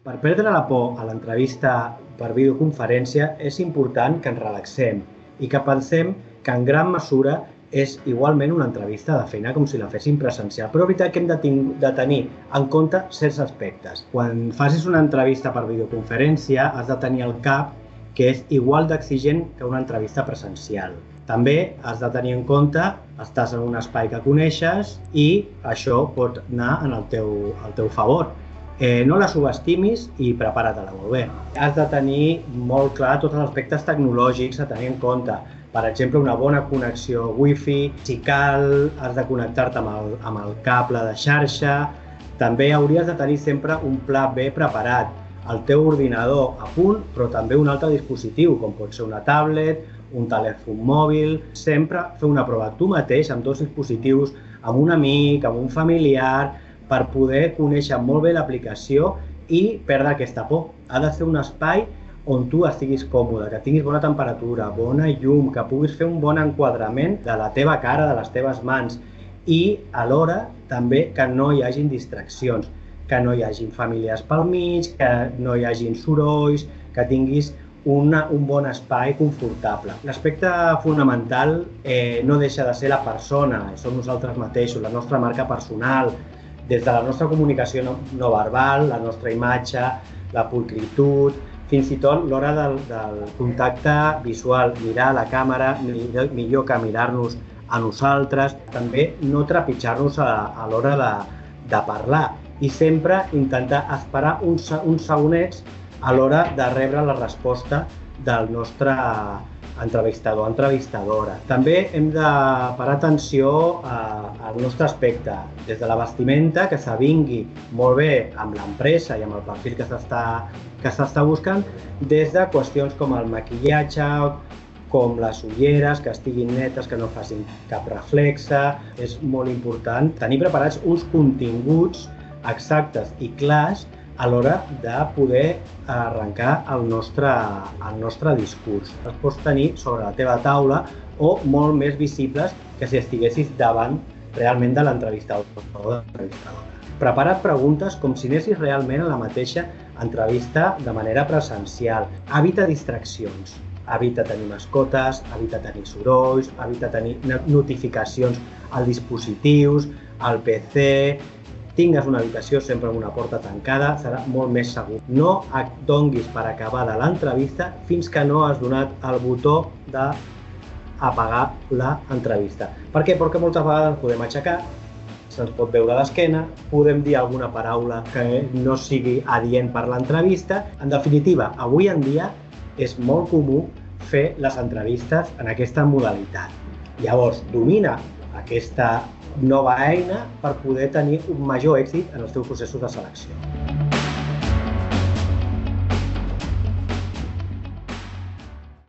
Per perdre la por a l'entrevista per videoconferència és important que ens relaxem i que pensem que en gran mesura és igualment una entrevista de feina com si la féssim presencial, però és veritat que hem de tenir en compte certs aspectes. Quan facis una entrevista per videoconferència has de tenir al cap que és igual d'exigent que una entrevista presencial. També has de tenir en compte que estàs en un espai que coneixes i això pot anar al teu favor. No la subestimis i prepara-te-la molt bé. Has de tenir molt clar tots els aspectes tecnològics a tenir en compte. Per exemple, una bona connexió Wi-Fi, si cal, has de connectar-te amb el cable de xarxa. També hauries de tenir sempre un pla B preparat, el teu ordinador a punt, però també un altre dispositiu, com pot ser una tablet, un telèfon mòbil. Sempre fer una prova tu mateix amb dos dispositius, amb un amic, amb un familiar, per poder conèixer molt bé l'aplicació i perdre aquesta por. Ha de ser un espai on tu estiguis còmode, que tinguis bona temperatura, bona llum, que puguis fer un bon enquadrament de la teva cara, de les teves mans i alhora també que no hi hagin distraccions, que no hi hagin familiars pel mig, que no hi hagin sorolls, que tinguis un bon espai confortable. L'aspecte fonamental no deixa de ser la persona, som nosaltres mateixos, la nostra marca personal, des de la nostra comunicació no verbal, la nostra imatge, la pulcritud, fins i tot l'hora del contacte visual, mirar a la càmera, millor que mirar-nos a nosaltres, també no trepitjar-nos a l'hora de parlar i sempre intentar esperar uns segonets a l'hora de rebre la resposta del nostre entrevistador o entrevistadora. També hem de parar atenció al nostre aspecte, des de la vestimenta, que s'avingui molt bé amb l'empresa i amb el perfil que s'està buscant, des de qüestions com el maquillatge, com les ulleres, que estiguin netes, que no facin cap reflexe. És molt important tenir preparats uns continguts exactes i clars a l'hora de poder arrencar el nostre discurs. Els pots tenir sobre la teva taula o molt més visibles que si estiguessis davant realment de l'entrevistador o l'entrevistadora. Prepara't preguntes com si anessis realment a la mateixa entrevista de manera presencial. Evita distraccions. Evita tenir mascotes, evita tenir sorolls, evita tenir notificacions als dispositius, al PC. Tingues una habitació sempre amb una porta tancada, serà molt més segur. No et donguis per acabada l'entrevista fins que no has donat el botó d'apagar l'entrevista. Per què? Perquè moltes vegades ens podem aixecar, se'ns pot veure d'esquena, podem dir alguna paraula que no sigui adient per l'entrevista. En definitiva, avui en dia és molt comú fer les entrevistes en aquesta modalitat. Llavors, domina aquesta nova eina per poder tenir un major èxit en els teus processos de selecció.